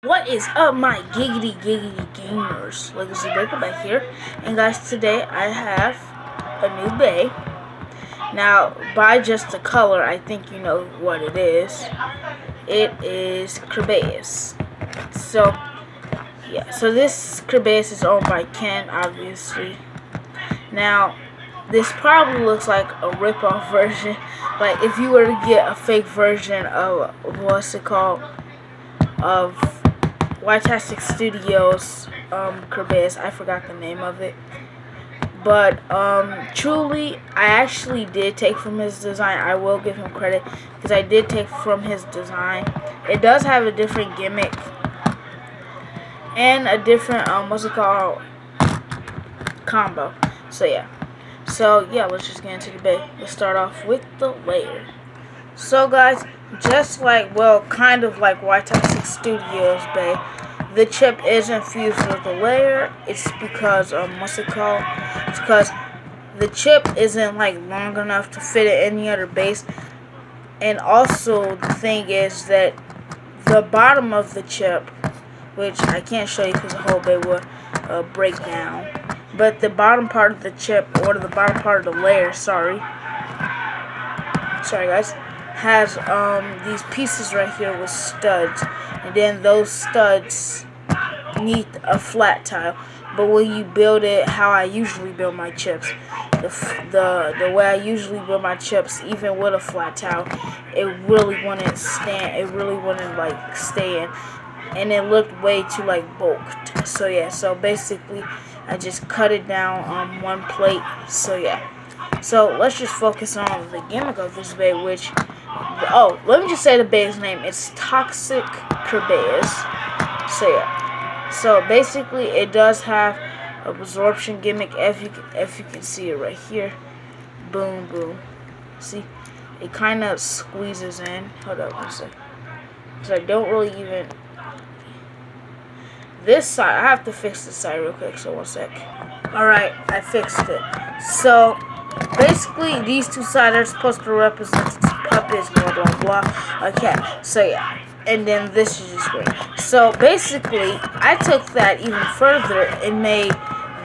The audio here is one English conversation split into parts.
What is up, my giggity gamers? Legacy Breaker back here, and guys, today I have a new bay. Now, by just the color, I think you know what it is. It is kerbeus. So, yeah. So this kerbeus is owned by Ken, obviously. Now, this probably looks like a rip-off version. Like if you were to get a fake version of what's it called of Fantastic Studios kerbeus. I forgot the name of it. But truly, I actually did take from his design. I will give him credit because I did take from his design. It does have a different gimmick and a different what's it called, combo. So yeah. Let's just get into the bay. Let's start off with the layer. So guys, just like, well, kind of like Fantastic Studios bay, the chip is infused with the layer. It's because what's it called? It's because the chip isn't like long enough to fit in any other base, and also the thing is that the bottom of the chip, which I can't show you because the whole bay will break down, but the bottom part of the chip, or the bottom part of the layer, sorry guys, has these pieces right here with studs, and then those studs need a flat tile. But when you build it how I usually build my chips, the way I usually build my chips, even with a flat tile, it really wouldn't stand. It really wouldn't like stay in, and it looked way too like bulked. So yeah. So basically, I just cut it down on one plate. So yeah. So let's just focus on the gimmick of this bay, which, oh, let me just say the bay's name. It's Toxic Kerbeus. So yeah. So basically, it does have absorption gimmick. If you can see it right here, boom, boom. See, it kind of squeezes in. Hold up one sec. So I don't really even. This side, I have to fix this side real quick. So one sec. All right, I fixed it. So basically, these two sides are supposed to represent puppets, blah blah blah. Okay, so yeah. And then this is just great. So basically, I took that even further and made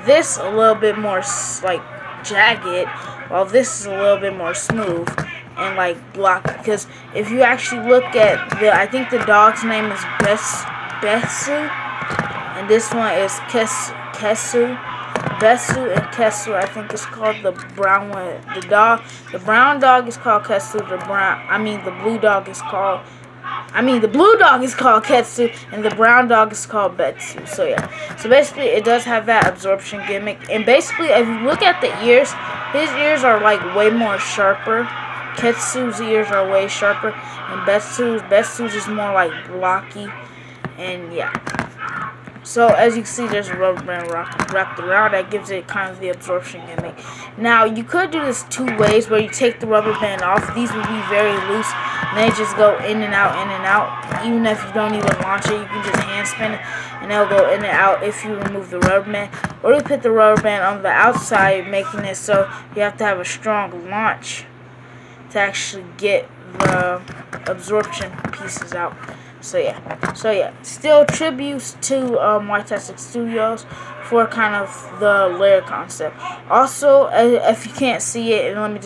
this a little bit more like jagged, while this is a little bit more smooth and like blocky. Because if you actually look at I think the dog's name is Besu, and this one is Kesu. Besu and Kesu, I think it's called. The brown one, the brown dog is called Kesu. The blue dog is called. The blue dog is called Ketsu, and the brown dog is called Betsu. So yeah. So basically, it does have that absorption gimmick. And basically, if you look at the ears, his ears are like way more sharper. Ketsu's ears are way sharper, and Betsu's is more like blocky. And yeah. So as you can see, there's a rubber band wrapped around that gives it kind of the absorption gimmick. Now you could do this two ways, where you take the rubber band off. These will be very loose, and they just go in and out, in and out. Even if you don't even launch it, you can just hand spin it, and they'll go in and out if you remove the rubber band. Or you put the rubber band on the outside, making it so you have to have a strong launch to actually get the absorption pieces out. So yeah, still tributes to Fantastic Studios for kind of the layer concept. Also, if you can't see it, and let me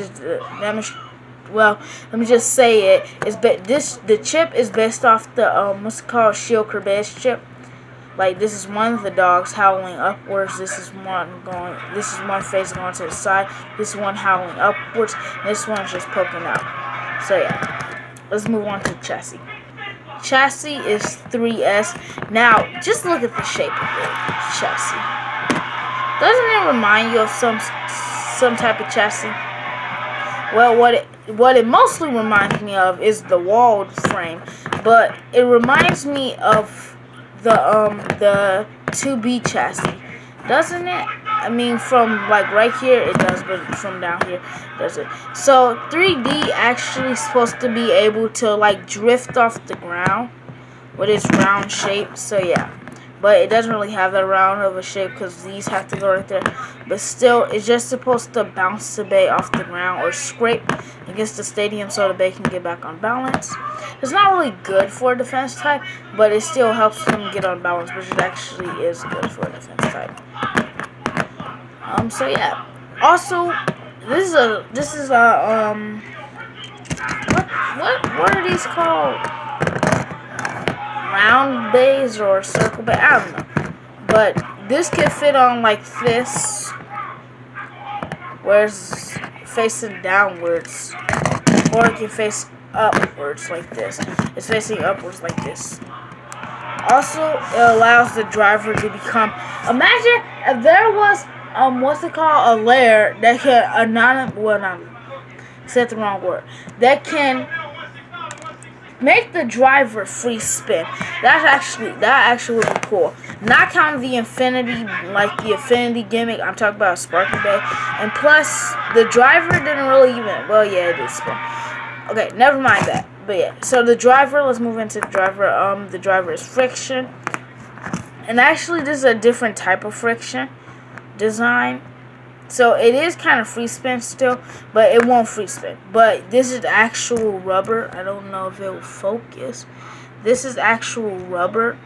just say it. The chip is based off the what's it called, Shield Kerbeus chip. Like, this is one of the dogs howling upwards. This is one face going to the side. This is one howling upwards. And this one's just poking out. So yeah, let's move on to the chassis. Chassis is 3S. Now, just look at the shape of the chassis. Doesn't it remind you of some type of chassis? Well, what it mostly reminds me of is the walled frame, but it reminds me of the 2B chassis, doesn't it? From like right here it does, but from down here it doesn't. So 3D actually supposed to be able to like drift off the ground with its round shape. So yeah, but it doesn't really have that round of a shape because these have to go right there. But still, it's just supposed to bounce the bay off the ground or scrape against the stadium so the bay can get back on balance. It's not really good for a defense type, but it still helps them get on balance, which it actually is good for a defense type. So yeah. Also, this is a what are these called? Round bays or circle bay? I don't know. But this can fit on like this, where it's facing downwards, or it can face upwards like this. It's facing upwards like this. Also, it allows the driver to become. Imagine if there was what's it called, a layer that can said the wrong word. That can make the driver free spin. That actually would be cool. Not counting the infinity, like the infinity gimmick. I'm talking about a sparking bay. And plus, the driver didn't really even. Well, yeah, it did spin. Okay, never mind that. But yeah, so the driver. Let's move into the driver. The driver is friction, and actually, this is a different type of friction design. So it is kind of free spin still, but it won't free spin. But this is actual rubber. I don't know if it will focus. This is actual rubber,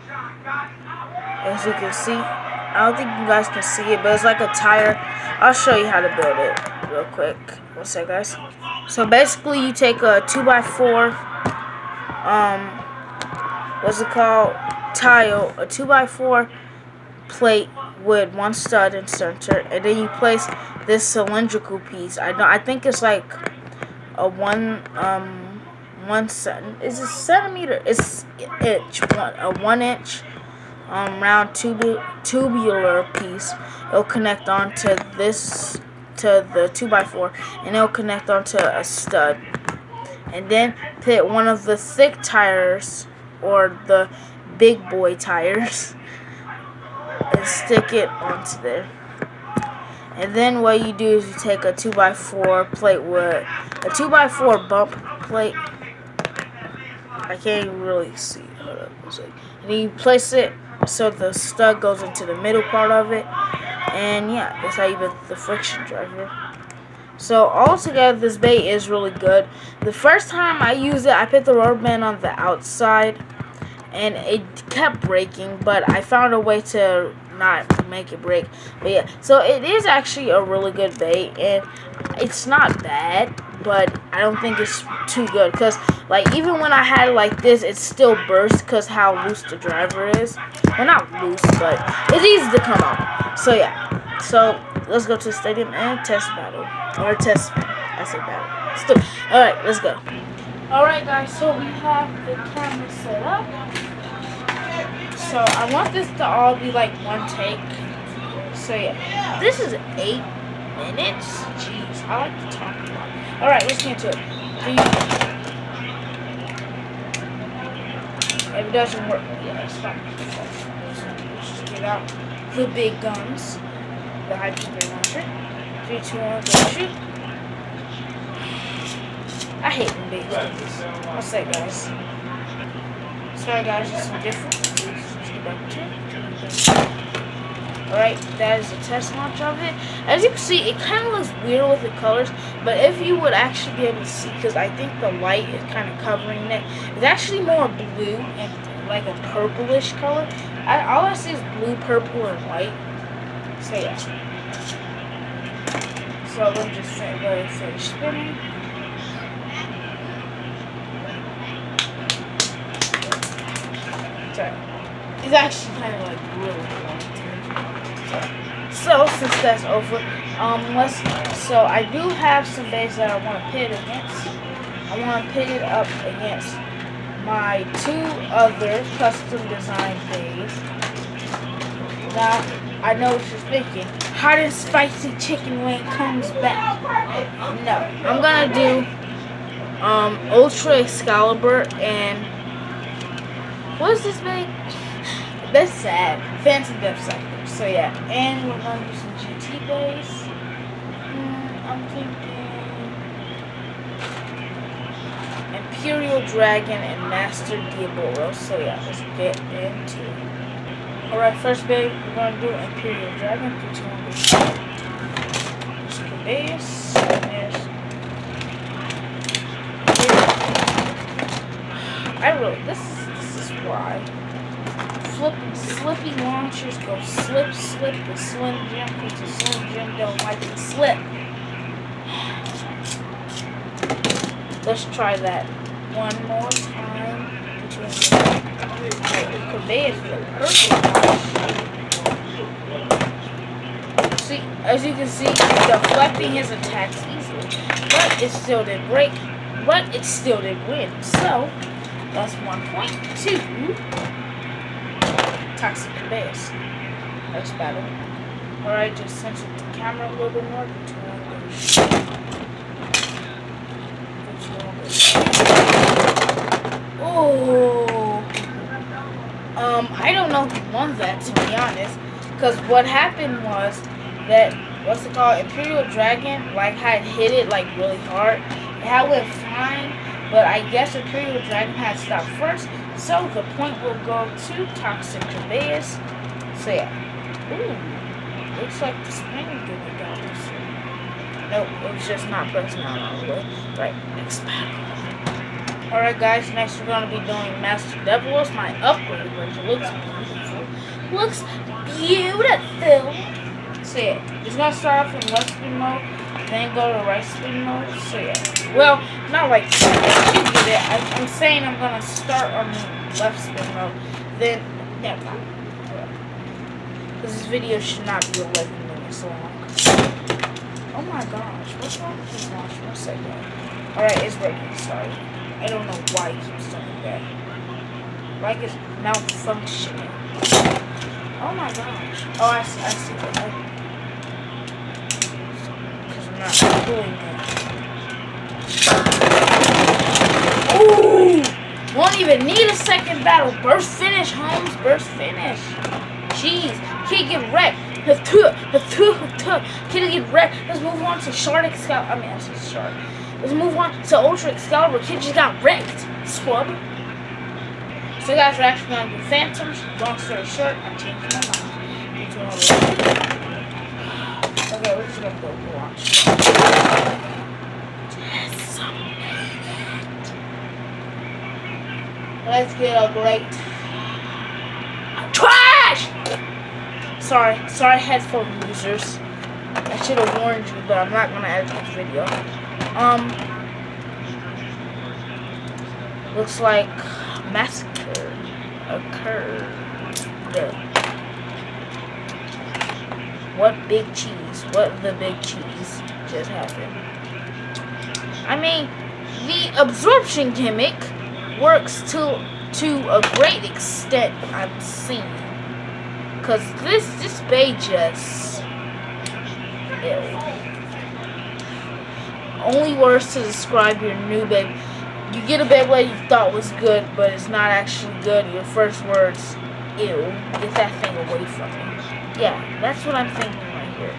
as you can see. I don't think you guys can see it, but it's like a tire. I'll show you how to build it real quick. One sec, guys. So basically, you take a 2x4, what's it called? Tile, a 2x4 plate with one stud in center, and then you place this cylindrical piece. I think it's like a is a centimeter. It's a 1 inch round tubular piece. It'll connect onto this to the 2x4, and it'll connect onto a stud, and then put one of the thick tires or the big boy tires and stick it onto there. And then what you do is you take a 2x4 plate with a 2x4 bump plate. I can't even really see. Hold up. And then you place it so the stud goes into the middle part of it. And yeah, that's how you build the friction driver. So altogether, this bay is really good. The first time I used it, I put the rubber band on the outside, and it kept breaking, but I found a way to not make it break. But yeah, so it is actually a really good bait, and it's not bad, but I don't think it's too good, because like even when I had it like this, it still burst because how loose the driver is. Well, not loose, but it's easy to come out. So yeah, so let's go to the stadium and test battle, or test spin. I said battle. Still, all right, let's go. Alright guys, so we have the camera set up. So I want this to all be like one take. So yeah, this is 8 minutes. Jeez, I like to talk a lot. Alright, let's get into it. If it doesn't work, yeah, it's fine. Let's just get out the big guns. The hydrogen launcher. 3, 2, 1, go shoot. I hate when big guns. What's that, guys? Sorry, guys, it's some different. Let's get back to it. Alright, that is a test launch of it. As you can see, it kind of looks weird with the colors, but if you would actually be able to see, because I think the light is kind of covering it, it's actually more blue and like a purplish color. All I see is blue, purple, and white. So yeah. So let me just finish spinning. It's actually kind of like really long to me. So since that's over, so I do have some bays that I want to pit against. I want to pit it up against my 2 other custom designed bays. Now I know what you're thinking. Hot and spicy chicken wing comes back. No, I'm gonna do Ultra Excalibur and what is this bag? That's sad. Fancy Death Cycle. So yeah, and we're gonna do some GT bays. I'm thinking Imperial Dragon and Master Diabolo. So yeah, let's get into it. Alright, first bait, we're going to do Imperial Dragon. There's kerbeus. This is why. Slippy launchers go slip, the Slim Jim, because the Slim Jim don't like to slip. Let's try that one more time. Kerbeus is perfect. See, as you can see, deflecting his attacks easily, but it still did break, but it still did win. So that's 1 point to Toxic Kerbeus. Next battle. Alright, just censor the camera a little bit more. Oh, I don't know who won that, to be honest, because what happened was that, what's it called, Imperial Dragon, like, had hit it, like, really hard. It had went flying, but I guess Imperial Dragon had stopped first, so the point will go to Toxic Kerbeus. So yeah. Ooh, looks like the spring didn't go. Nope, it was just not pressing out all the way. Right, next battle. Alright guys, next we're going to be doing Master Devils, my upgrade version. Looks beautiful. Looks beautiful. So yeah, it's going to start off in left spin mode, then go to right spin mode. So yeah, well, not right spin mode, you get it. I'm saying I'm going to start on the left spin mode, then, never mind. Because this video should not be 11 minutes long. Oh my gosh, what's wrong with this launch? 1 second. Alright, it's breaking, sorry. I don't know why it keeps doing that. Like it's malfunctioning. Oh my gosh. Oh, I see that. Because I'm not doing that. Ooh! Won't even need a second battle. Burst finish, Holmes. Burst finish. Jeez. Can't get wrecked. Can't get wrecked. Let's move on to Shard Excalibur. I said Shard. Let's move on to Ultra Excalibur. Kid just got wrecked. Squab. So guys, we're actually going to do Phantoms. Long story short, I changed my mind. Okay, we're just going to go watch. Let's get a great trash! Sorry headphone users. I should have warned you, but I'm not going to edit this video. Looks like massacre occurred. What big cheese? What the big cheese just happened? I mean, the absorption gimmick works to a great extent, I've seen. Cause this bay just only words to describe your new baby. You get a Beyblade you thought was good, but it's not actually good. Your first words, ew, get that thing away from me. Yeah, that's what I'm thinking right here.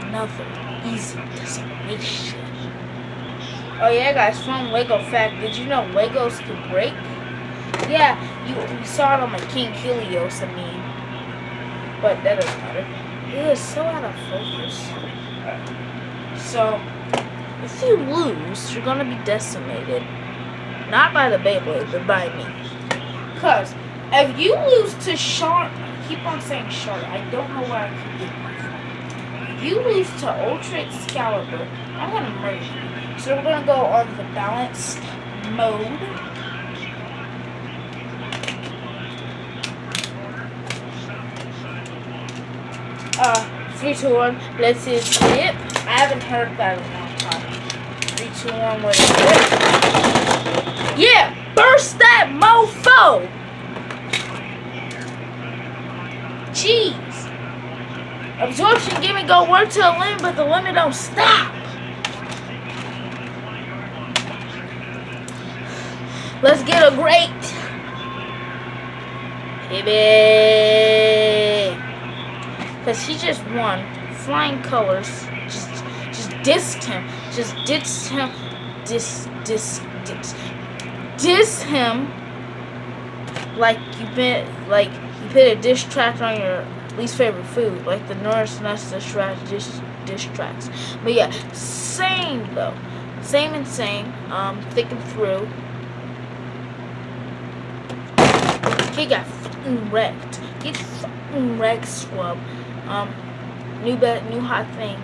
Another easy destination. Oh yeah, guys, fun Lego fact. Did you know Legos could break? Yeah, you saw it on my King Helios, but that doesn't matter. It is so out of focus. So, if you lose, you're gonna be decimated. Not by the Beyblade, but by me. Because if you lose to Shard, I keep on saying Shard, I don't know where I keep getting my from. If you lose to Ultra Excalibur, I'm gonna murder you. So we're gonna go on the balanced mode. 3, 2, 1, let's see it. I haven't heard that in a long time. 3, 2, 1, what is it? Yeah! Burst that mofo! Jeez! Absorption gimmick go work to a limit, but the limit don't stop. Let's get a great baby. Because he just won. Flying colors. Just dissed him. Just dissed him. Diss him. Like he You put a dish track on your least favorite food, like the Norris Nuts dish tracks. But yeah, same though. Same and same. Thinking through. He got fucking wrecked. Get fucking wrecked, swab. New hot thing.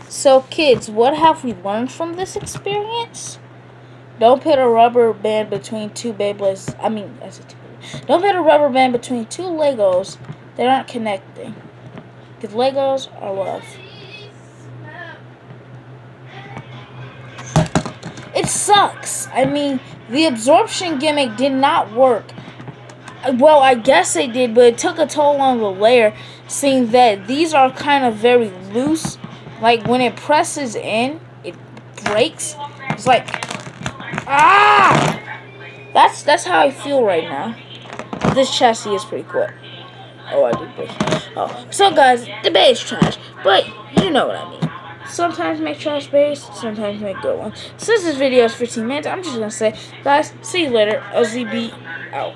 So kids, what have we learned from this experience? Don't put a rubber band between two Beyblades. Don't put a rubber band between two Legos that aren't connecting. Because Legos are love. It sucks. I mean, the absorption gimmick did not work. Well, I guess it did, but it took a toll on the layer, seeing that these are kind of very loose. Like, when it presses in, it breaks. It's like, ah! That's how I feel right now. This chassis is pretty cool. Oh, I did break it. Oh, so guys, the bay is trash, but you know what I mean. Sometimes make trash bays, sometimes make good ones. Since this video is 15 minutes, I'm just gonna say, guys, see you later. LZB out.